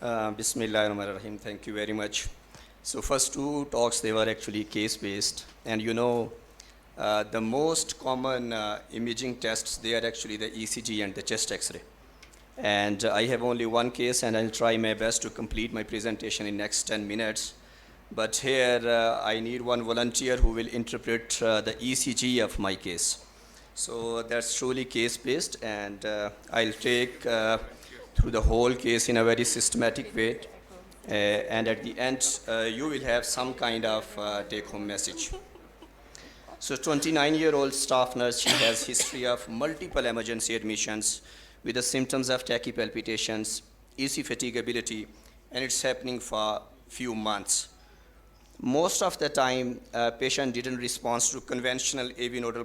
Bismillahirrahmanirrahim. Thank you very much. So first two talks, they were actually case-based. And you know, the most common imaging tests, they are actually the ECG and the chest X-ray. And I have only one case, and I'll try my best to complete my presentation in next 10 minutes. But here, I need one volunteer who will interpret the ECG of my case. So that's truly case-based, and I'll take through the whole case in a very systematic way. And at the end, you will have some kind of take-home message. So 29-year-old staff nurse, she has history of multiple emergency admissions with the symptoms of tachypalpitations, EC fatigability, and it's happening for few months. Most of the time, patient didn't respond to conventional AV nodal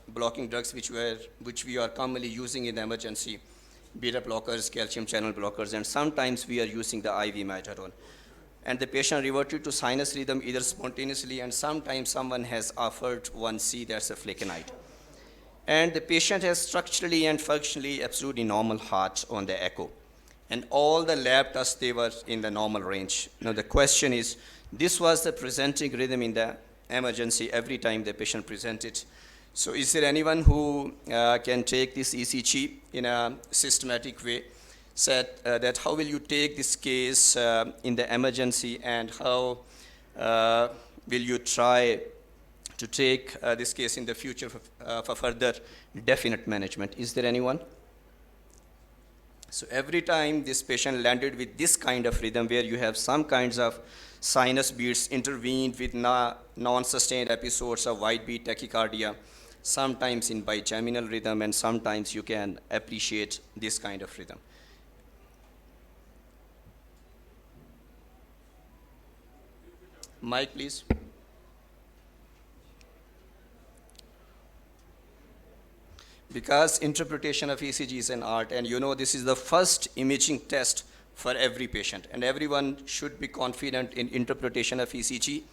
blocking drugs, which we are commonly using in the emergency, beta blockers, calcium channel blockers, and sometimes we are using the IV methadone. And the patient reverted to sinus rhythm either spontaneously, and sometimes someone has offered 1C, that's a flecainide. And the patient has structurally and functionally absolutely normal heart on the echo. And all the lab tests, they were in the normal range. Now the question is, this was the presenting rhythm in the emergency every time the patient presented. So is there anyone who can take this ECG in a systematic way? Said that how will you take this case in the emergency, and how will you try to take this case in the future for further definite management? Is there anyone? So every time this patient landed with this kind of rhythm where you have some kinds of sinus beats intervened with non-sustained episodes of wide beat tachycardia, sometimes in bigeminal rhythm, and sometimes you can appreciate this kind of rhythm. Mic, please. Because interpretation of ECG is an art, and you know this is the first imaging test for every patient, and everyone should be confident in interpretation of ECG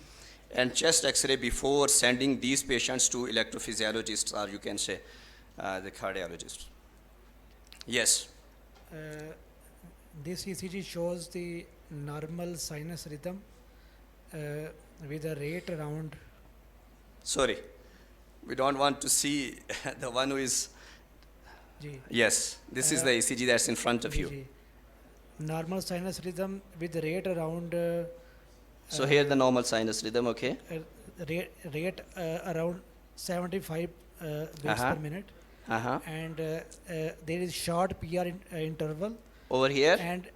and chest X-ray before sending these patients to electrophysiologists, or you can say the cardiologist. Yes. This ECG shows the normal sinus rhythm with a rate around. Sorry, we don't want to see the one who is. G. Yes, this is the ECG that's in front of you. Normal sinus rhythm with rate around. So here the normal sinus rhythm, okay? Rate around 75 beats per minute. And there is short PR interval. Over here? And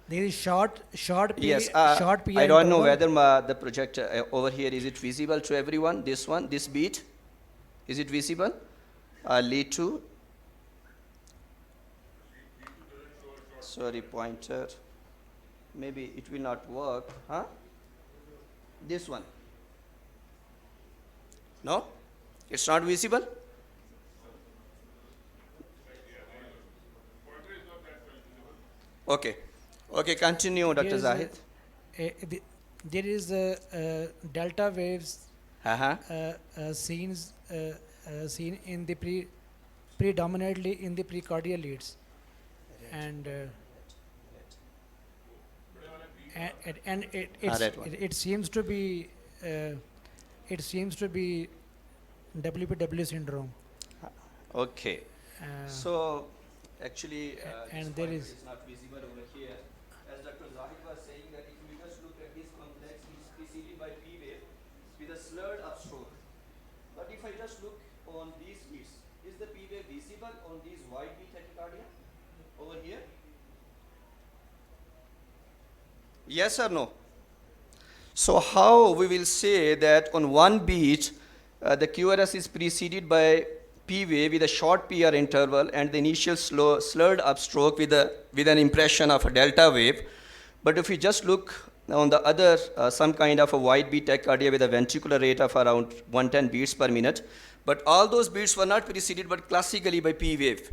there is short short PR I don't know whether the projector over here, is it visible to everyone? This one, this beat, is it visible? Lead to. Sorry, pointer. Maybe it will not work, huh? This one. No? It's not visible? Okay. Okay, continue, Dr. Zahid. There is delta waves seen in the predominantly in the precordial leads, and it seems to be WPW syndrome. Okay. So actually, and there is. It's not visible over here. As Dr. Zahid was saying, that if we just look at this complex, it's preceded by P wave with a slurred upstroke. But if I just look on these beats, is the P wave visible on these wide beat tachycardia over here? Yes or no? So how we will say that on one beat, the QRS is preceded by P wave with a short PR interval and the initial slurred upstroke with an impression of a delta wave. But if you just look on the other, some kind of a wide beat tachycardia with a ventricular rate of around 110 beats per minute, but all those beats were not preceded but classically by P wave.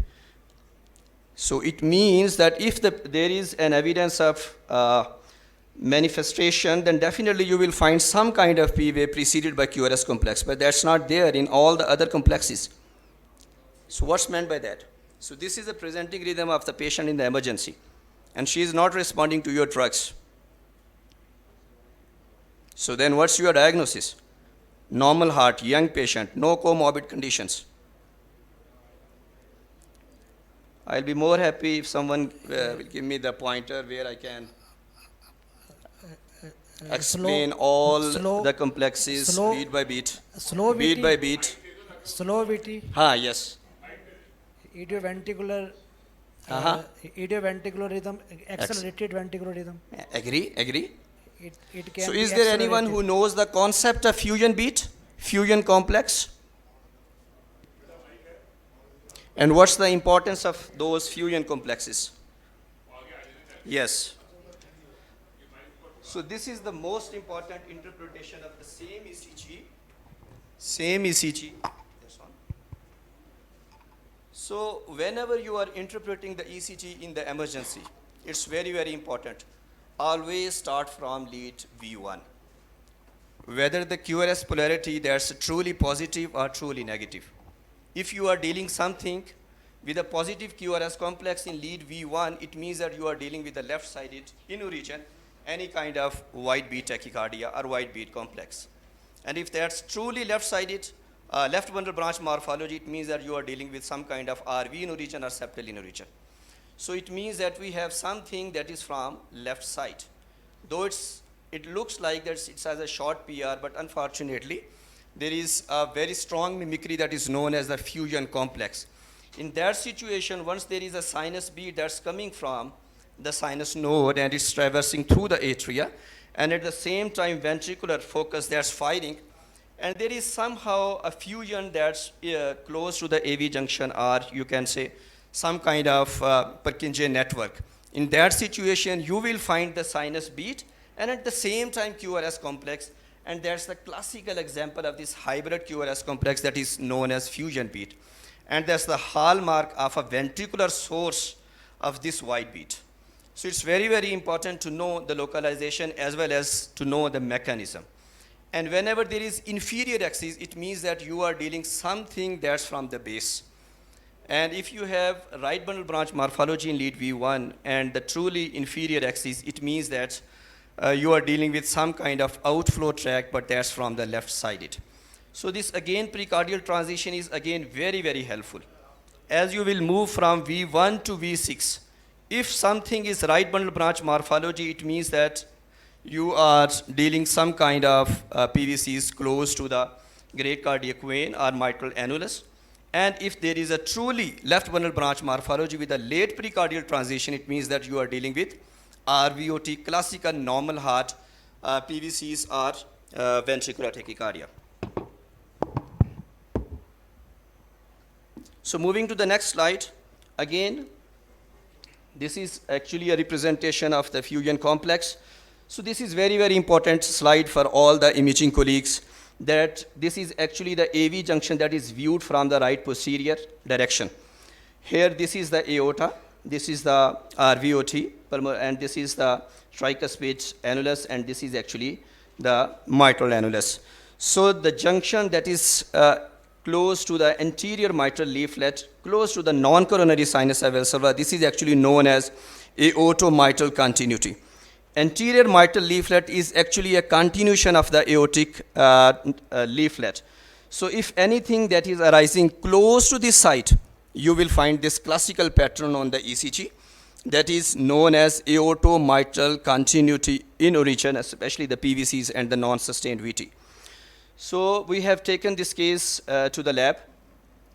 So it means that if there is an evidence of manifestation, then definitely you will find some kind of P wave preceded by QRS complex, but that's not there in all the other complexes. So what's meant by that? So this is the presenting rhythm of the patient in the emergency. and she is not responding to your drugs. So then what's your diagnosis? Normal heart, young patient, no comorbid conditions. I'll be more happy if someone will give me the pointer where I can explain all the complexes beat by beat. Slow Beat VT, by beat. slow VT, Yes. idioventricular, idioventricular rhythm, accelerated ventricular rhythm. Agree? It can So be is there anyone who accelerated. knows the concept of fusion beat? Fusion complex? And what's the importance of those fusion complexes? Yes. So this is the most important interpretation of the same ECG. Same ECG. This one. So whenever you are interpreting the ECG in the emergency, it's very, very important. Always start from lead V1. Whether the QRS polarity that's truly positive or truly negative. If you are dealing something with a positive QRS complex in lead V1, it means that you are dealing with the left-sided inner region, any kind of wide beat tachycardia or wide beat complex. And if that's truly left-sided, left bundle branch morphology, it means that you are dealing with some kind of RV inner region or septal inner region. So it means that we have something that is from left side. Though it looks like that it has a short PR, but unfortunately, there is a very strong mimicry that is known as the fusion complex. In that situation, once there is a sinus beat that's coming from the sinus node and it's traversing through the atria, and at the same time ventricular focus that's firing, and there is somehow a fusion that's close to the AV junction, or you can say some kind of Purkinje network. In that situation, you will find the sinus beat and at the same time QRS complex, and that's the classical example of this hybrid QRS complex that is known as fusion beat. And that's the hallmark of a ventricular source of this wide beat. So it's very, very important to know the localization as well as to know the mechanism. And whenever there is inferior axis, it means that you are dealing something that's from the base. And if you have right bundle branch morphology in lead V1 and the truly inferior axis, it means that you are dealing with some kind of outflow tract, but that's from the left-sided. So this again precardial transition is again very, very helpful. As you will move from V1 to V6, if something is right bundle branch morphology, it means that you are dealing some kind of PVCs close to the great cardiac vein or mitral annulus. And if there is a truly left bundle branch morphology with a late precardial transition, it means that you are dealing with RVOT, classical normal heart, PVCs or ventricular tachycardia. So moving to the next slide, again, this is actually a representation of the fusion complex. So this is very, very important slide for all the imaging colleagues, that this is actually the AV junction that is viewed from the right posterior direction. Here, this is the aorta, this is the RVOT, and this is the tricuspid annulus, and this is actually the mitral annulus. So the junction that is close to the anterior mitral leaflet, close to the non-coronary sinus valsalva, this is actually known as aortomitral continuity. Anterior mitral leaflet is actually a continuation of the aortic leaflet. So if anything that is arising close to this site, you will find this classical pattern on the ECG that is known as aortomitral continuity in origin, especially the PVCs and the non-sustained VT. So we have taken this case to the lab,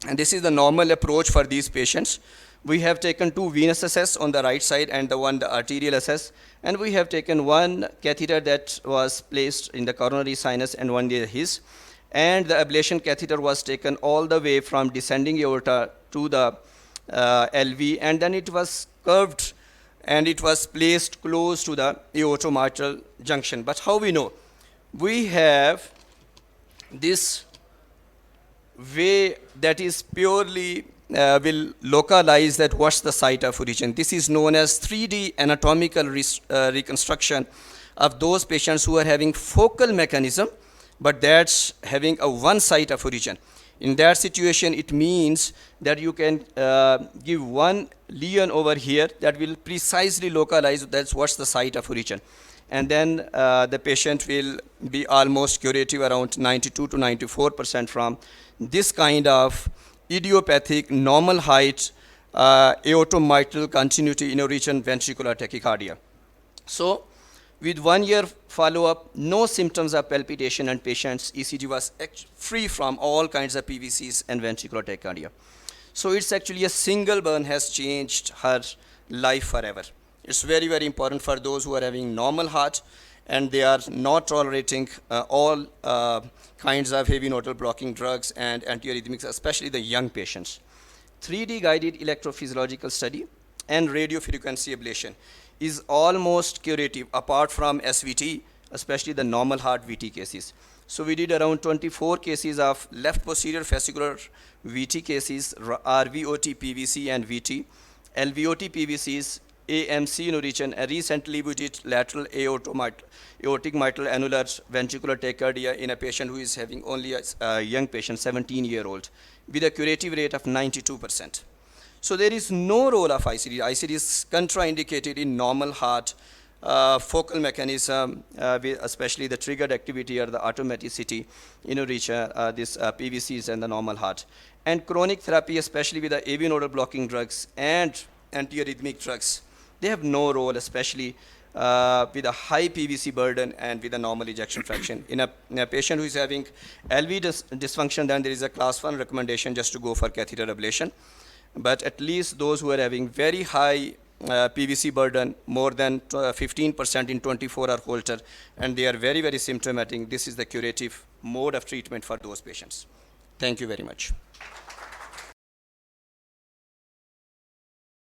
and this is the normal approach for these patients. We have taken two venous access on the right side and the arterial access, and we have taken one catheter that was placed in the coronary sinus and one near his, and the ablation catheter was taken all the way from descending aorta to the LV, and then it was curved and it was placed close to the aortomitral junction. But how we know? We have this way that is purely will localize that what's the site of origin. This is known as 3D anatomical reconstruction of those patients who are having focal mechanism, but that's having a one site of origin. In that situation, it means that you can give one lesion over here that will precisely localize, that's what's the site of origin. And then the patient will be almost curative, around 92 to 94% from this kind of idiopathic normal height aortomitral continuity in origin ventricular tachycardia. So with 1 year follow-up, no symptoms of palpitation, and patient's ECG was free from all kinds of PVCs and ventricular tachycardia. So it's actually a single burn has changed her life forever. It's very, very important for those who are having normal heart and they are not tolerating all kinds of heavy nodal blocking drugs and antiarrhythmics, especially the young patients. 3D guided electrophysiological study and radiofrequency ablation is almost curative apart from SVT, especially the normal heart VT cases. So we did around 24 cases of left posterior fascicular VT cases, RVOT, PVC and VT, LVOT, PVCs, AMC in origin, and recently we did lateral aortic mitral annular ventricular tachycardia in a patient who is having only a young patient, 17-year-old, with a curative rate of 92%. So there is no role of ICD. ICD is contraindicated in normal heart, focal mechanism, especially the triggered activity or the automaticity in origin, this PVCs and the normal heart. And chronic therapy, especially with the AV nodal blocking drugs and antiarrhythmic drugs, they have no role, especially with a high PVC burden and with a normal ejection fraction. In a patient who is having LV dysfunction, then there is a class 1 recommendation just to go for catheter ablation. But at least those who are having very high PVC burden, more than 15% in 24-hour Holter, and they are very, very symptomatic, this is the curative mode of treatment for those patients. Thank you very much.